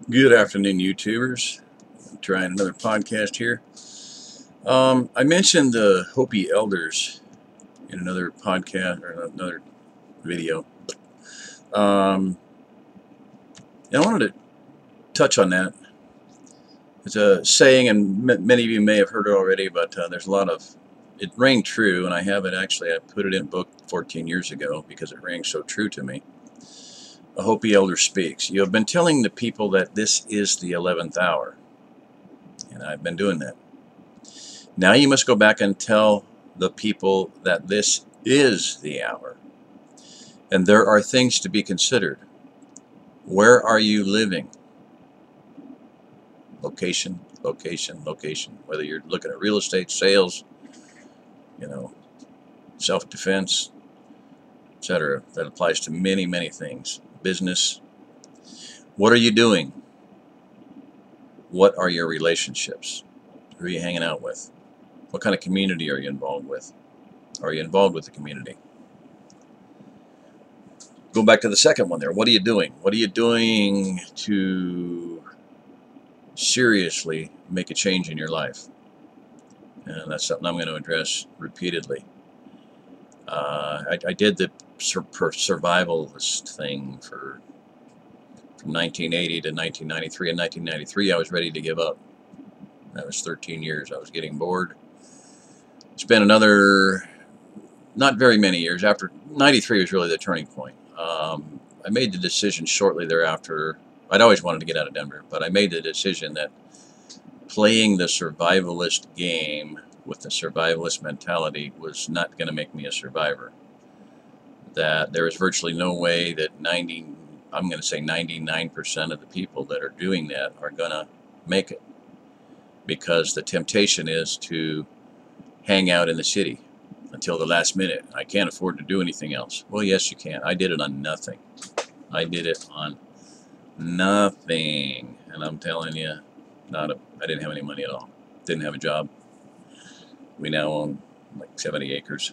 Good afternoon, YouTubers. I'm trying another podcast here. I mentioned the Hopi elders in another podcast or another video. Um, and I wanted to touch on that. It's a saying, and many of you may have heard it already, but there's a lot of it rang true, and I have it actually. I put it in a book 14 years ago because it rang so true to me. A Hopi elder speaks. You have been telling the people that this is the 11th hour, and I've been doing that. Now you must go back and tell the people that this is the hour. And there are things to be considered. Where are you living? Location, location, location. Whether you're looking at real estate, sales, self-defense, etc. That applies to many, many things. Business. What are you doing? What are your relationships? Who are you hanging out with? What kind of community are you involved with? Are you involved with the community? Go back to the second one there. What are you doing? What are you doing to seriously make a change in your life? And that's something I'm going to address repeatedly. I did the survivalist thing from 1980 to 1993. In 1993, I was ready to give up. That was 13 years. I was getting bored. Spent another, not very many years. After 93 was really the turning point. I made the decision shortly thereafter. I'd always wanted to get out of Denver, but I made the decision that playing the survivalist game with the survivalist mentality was not going to make me a survivor. That there is virtually no way that I'm going to say 99% of the people that are doing that are going to make it. Because the temptation is to hang out in the city until the last minute. I can't afford to do anything else. Well, yes, you can. I did it on nothing. I did it on nothing. And I'm telling you, I didn't have any money at all. Didn't have a job. We now own like 70 acres.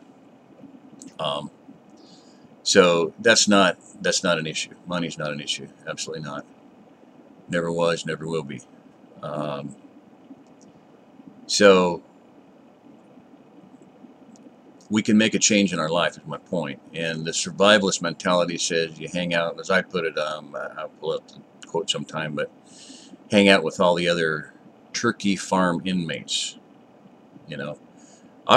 So that's not an issue. Money's not an issue. Absolutely not. Never was, never will be. So we can make a change in our life, is my point. And the survivalist mentality says you hang out, as I put it, I'll pull up the quote sometime, but hang out with all the other turkey farm inmates.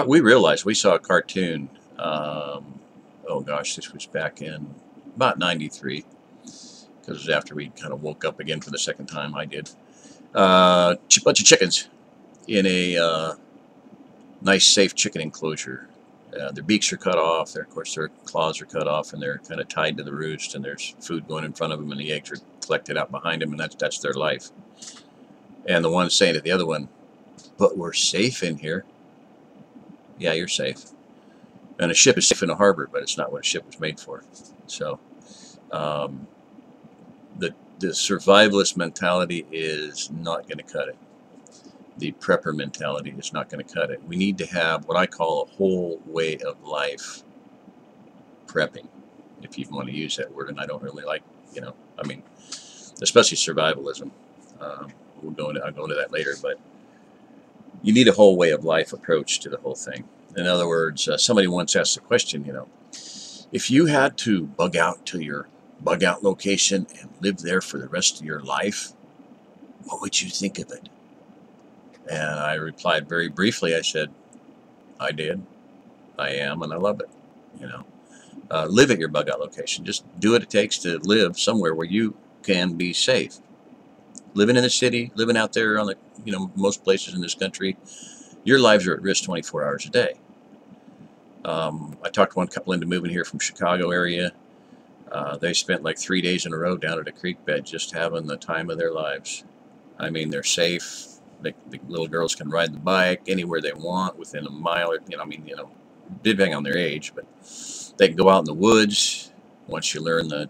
We realized, we saw a cartoon, oh gosh, this was back in about 93, because it was after we kind of woke up again for the second time. I did. Bunch of chickens in a nice, safe chicken enclosure. Their beaks are cut off. Of course, their claws are cut off, and they're kind of tied to the roost, and there's food going in front of them, and the eggs are collected out behind them, and that's their life. And the one saying to the other one, "But we're safe in here." Yeah, you're safe. And a ship is safe in a harbor, but it's not what a ship was made for. So, the survivalist mentality is not going to cut it. The prepper mentality is not going to cut it. We need to have what I call a whole way of life prepping, if you want to use that word, and I don't really like, especially survivalism. I'll go into that later, but you need a whole way of life approach to the whole thing. In other words, somebody once asked the question, if you had to bug out to your bug out location and live there for the rest of your life, what would you think of it? And I replied very briefly. I said, I did, I am, and I love it. Live at your bug out location. Just do what it takes to live somewhere where you can be safe. Living in the city, living out there on most places in this country, your lives are at risk 24 hours a day. I talked one couple into moving here from Chicago area. They spent like 3 days in a row down at a creek bed just having the time of their lives. I mean, they're safe. The little girls can ride the bike anywhere they want within a mile, depending on their age, but they can go out in the woods once you learn the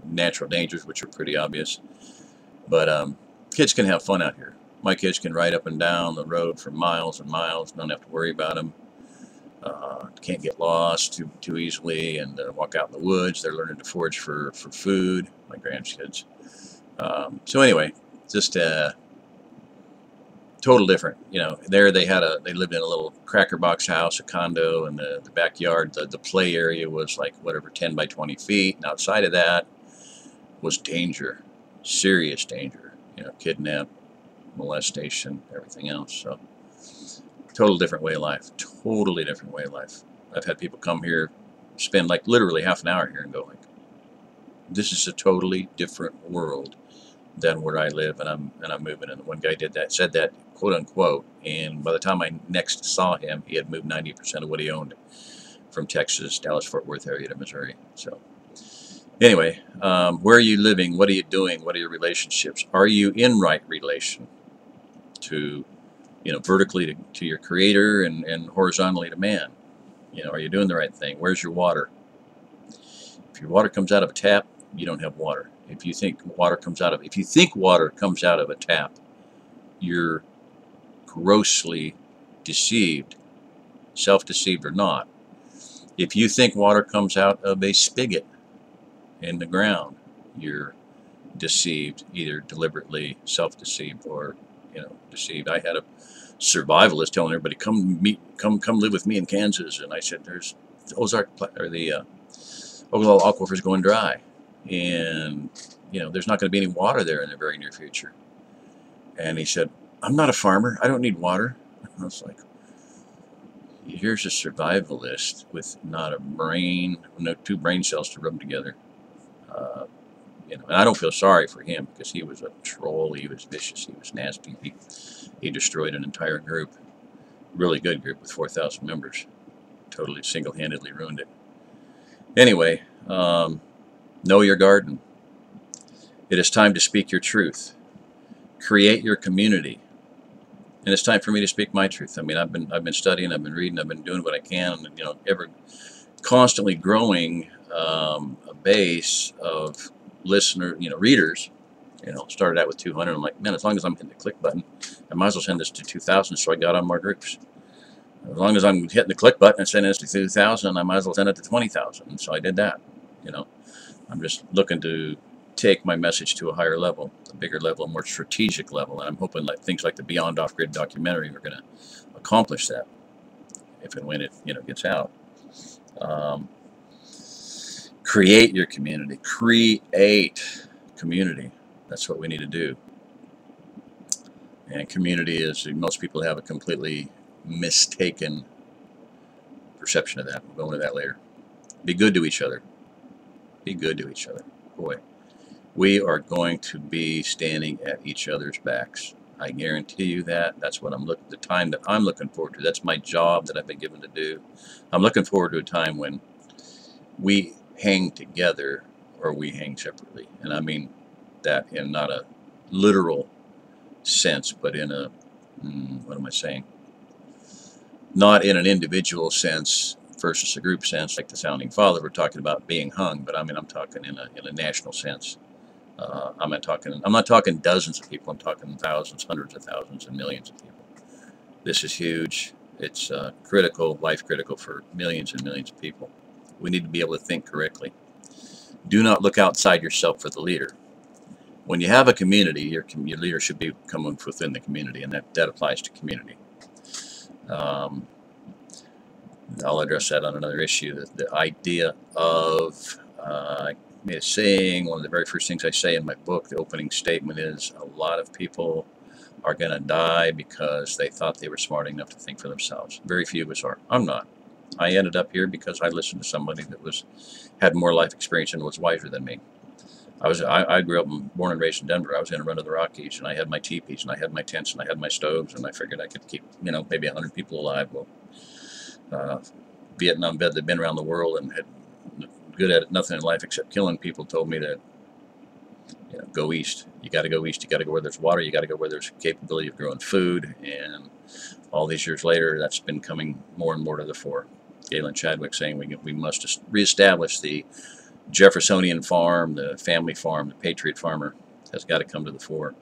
natural dangers, which are pretty obvious. But kids can have fun out here. My kids can ride up and down the road for miles and miles. Don't have to worry about them. Can't get lost too easily, and walk out in the woods. They're learning to forage for food. My grandkids. So anyway, just total different. There they lived in a little cracker box house, a condo, and the backyard, the play area was like whatever 10 by 20 feet, and outside of that was danger, serious danger. Kidnap, molestation, everything else. So total different way of life. Totally different way of life. I've had people come here, spend like literally half an hour here, and go like, "This is a totally different world than where I live," and I'm moving. And one guy did that, said that, quote unquote, and by the time I next saw him, he had moved 90% of what he owned from Texas, Dallas, Fort Worth area to Missouri. So anyway, where are you living? What are you doing? What are your relationships? Are you in right relation to, vertically to your creator and horizontally to man? Are you doing the right thing? Where's your water? If your water comes out of a tap, you don't have water. If you think water comes out of a tap, you're grossly deceived, self-deceived or not. If you think water comes out of a spigot in the ground, you're deceived, either deliberately self-deceived or deceived. I had a survivalist telling everybody, come live with me in Kansas, and I said, there's the Ozark or the Oglala aquifer's going dry, and there's not going to be any water there in the very near future. And he said, I'm not a farmer, I don't need water. I was like, here's a survivalist with not a brain, no two brain cells to rub together. And I don't feel sorry for him, because he was a troll, he was vicious, he was nasty. He destroyed an entire group, really good group with 4,000 members, totally single-handedly ruined it. Anyway, know your garden. It is time to speak your truth. Create your community. And it's time for me to speak my truth. I mean, I've been studying, I've been reading, I've been doing what I can, and ever constantly growing a base of readers. Started out with 200. I'm like, man, as long as I'm hitting the click button, I might as well send this to 2,000. So I got on more groups. As long as I'm hitting the click button and sending this to 2,000, I might as well send it to 20,000. And so I did that. I'm just looking to take my message to a higher level, a bigger level, a more strategic level. And I'm hoping that things like the Beyond Off-Grid documentary are going to accomplish that, if and when it gets out. Create your community. Create community. That's what we need to do. And community is, most people have a completely mistaken perception of that. We'll go into that later. Be good to each other. Be good to each other. Boy, we are going to be standing at each other's backs. I guarantee you that. That's what the time that I'm looking forward to. That's my job that I've been given to do. I'm looking forward to a time when we hang together or we hang separately. And I mean that in not a literal sense, but in a, what am I saying? Not in an individual sense versus a group sense, like the Founding Fathers were talking about being hung, but I mean, I'm talking in a national sense. I'm not talking dozens of people. I'm talking thousands, hundreds of thousands, and millions of people. This is huge. It's critical, life critical for millions and millions of people. We need to be able to think correctly. Do not look outside yourself for the leader. When you have a community, your leader should be coming within the community, and that applies to community. I'll address that on another issue. The idea of, I made a saying, one of the very first things I say in my book, the opening statement is, a lot of people are going to die because they thought they were smart enough to think for themselves. Very few of us are. I'm not. I ended up here because I listened to somebody that had more life experience and was wiser than me. I grew up born and raised in Denver. I was in a run of the Rockies, and I had my teepees, and I had my tents, and I had my stoves, and I figured I could keep, maybe 100 people alive. Well, Vietnam vet that'd been around the world and had good at it, nothing in life except killing people, told me that, go east. You got to go east. You got to go where there's water. You got to go where there's capability of growing food. And all these years later, that's been coming more and more to the fore. Galen Chadwick saying we must reestablish the Jeffersonian farm, the family farm, the patriot farmer has got to come to the fore.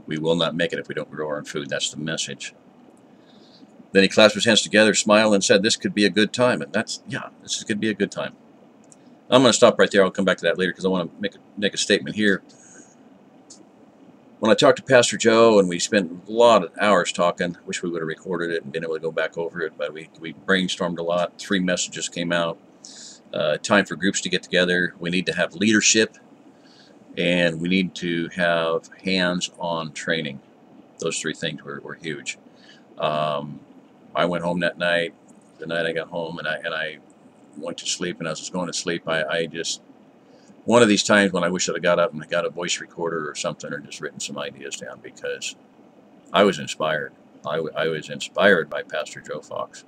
We will not make it if we don't grow our own food. That's the message. Then he clasped his hands together, smiled, and said, this could be a good time. And this could be a good time. I'm going to stop right there. I'll come back to that later because I want to make a statement here. when I talked to Pastor Joe, and we spent a lot of hours talking, wish we would have recorded it and been able to go back over it, but we brainstormed a lot. 3 messages came out. Time for groups to get together. We need to have leadership, and we need to have hands-on training. Those 3 things were huge. I went home that night. The night I got home, and I went to sleep, and as I was going to sleep, I just, one of these times when I wish I'd have got up and I got a voice recorder or something, or just written some ideas down, because I was inspired. I was inspired by Pastor Joe Fox,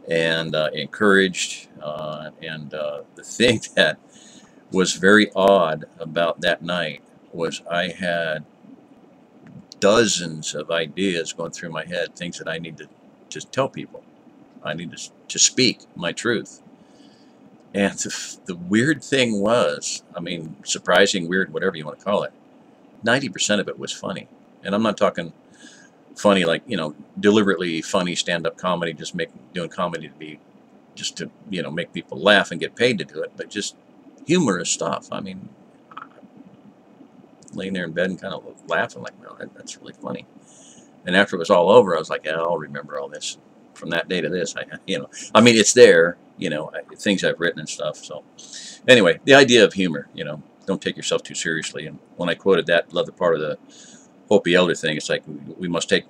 and encouraged. The thing that was very odd about that night was I had dozens of ideas going through my head, things that I need to tell people. I need to speak my truth. And the weird thing was, I mean, surprising, weird, whatever you want to call it, 90% of it was funny. And I'm not talking funny like, deliberately funny stand-up comedy, just doing comedy to be, just to, make people laugh and get paid to do it, but just humorous stuff. I mean, laying there in bed and kind of laughing like, no, that's really funny. And after it was all over, I was like, yeah, I'll remember all this from that day to this. I mean, it's there, things I've written and stuff. So anyway, the idea of humor, don't take yourself too seriously. And when I quoted that other part of the Hopi elder thing, it's like we must take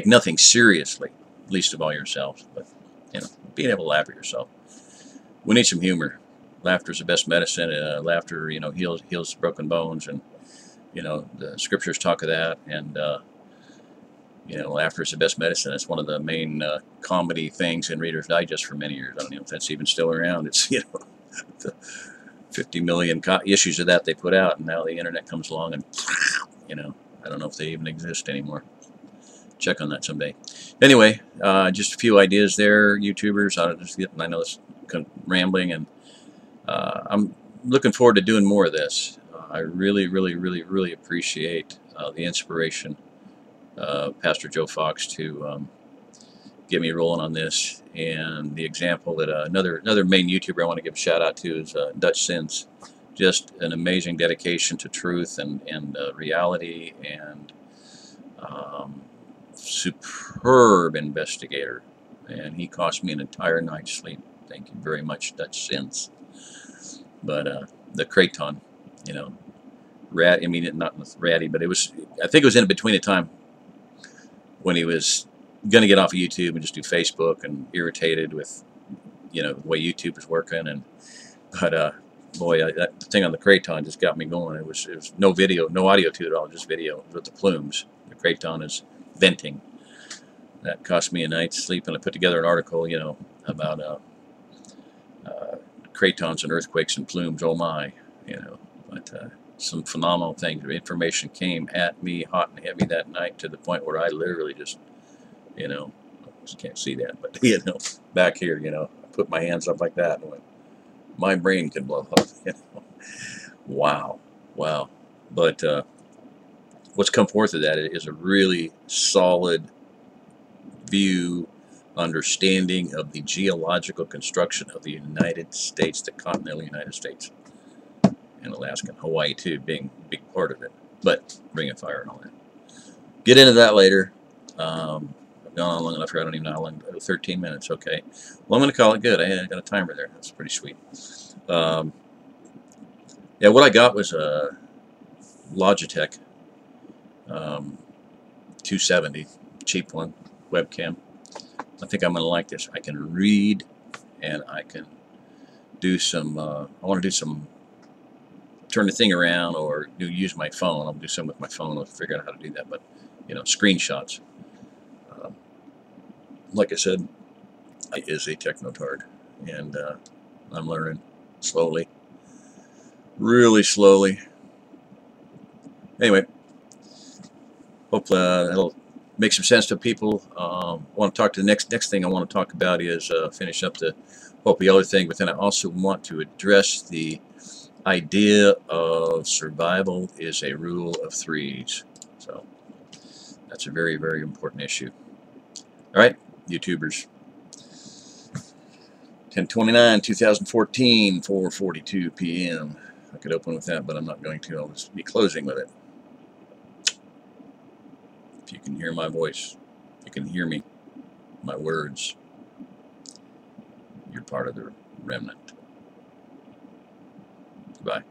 nothing seriously, least of all yourselves. But being able to laugh at yourself. We need some humor. Laughter is the best medicine. Laughter, heals broken bones, and the scriptures talk of that. And laughter is the best medicine. It's one of the main comedy things in Reader's Digest for many years. I don't know if that's even still around. It's the 50 million issues of that they put out, and now the internet comes along, and I don't know if they even exist anymore. Check on that someday. Anyway, just a few ideas there, YouTubers. I know it's rambling, and I'm looking forward to doing more of this. I really, really, really, really appreciate the inspiration of Pastor Joe Fox to get me rolling on this, and the example that another main YouTuber I want to give a shout out to is Dutch Sins. Just an amazing dedication to truth and reality, and superb investigator. And he cost me an entire night's sleep. Thank you very much, Dutch Sins. But the Kraton, rat. I mean, not ratty, but I think it was in between a time when he was going to get off of YouTube and just do Facebook, and irritated with, the way YouTube was working. But boy, that thing on the Kraton just got me going. It was no video, no audio to it at all, just video with the plumes. The Kraton is venting. That cost me a night's sleep, and I put together an article, about Kratons and earthquakes and plumes. Oh my, but some phenomenal things. Information came at me hot and heavy that night, to the point where I literally just, just can't see that, but back here, I put my hands up like that and went, my brain can blow up. Wow. But what's come forth of that is a really solid view, understanding of the geological construction of the United States, the continental United States, and Alaska and Hawaii too, being a big part of it. But Ring of Fire and all that. Get into that later. I've gone on long enough here. I don't even know how long. 13 minutes. Okay. Well, I'm going to call it good. I got a timer there. That's pretty sweet. Yeah, what I got was a Logitech 270, cheap one, webcam. I think I'm going to like this. I can read, and I can do some, I want to do some, turn the thing around, or use my phone. I'll do some with my phone. I'll figure out how to do that. But, screenshots. Like I said, I is a technotard, and I'm learning slowly, really slowly. Anyway, hope that'll make some sense to people. I want to talk to the next thing I want to talk about is finish up the Hopi other thing, but then I also want to address the idea of survival is a rule of threes. So that's a very, very important issue. All right, YouTubers. 10/29/2014, 4:42 p.m. I could open with that, but I'm not going to. I'll just be closing with it. If you can hear my voice, if you can hear me, my words, you're part of the remnant. Goodbye.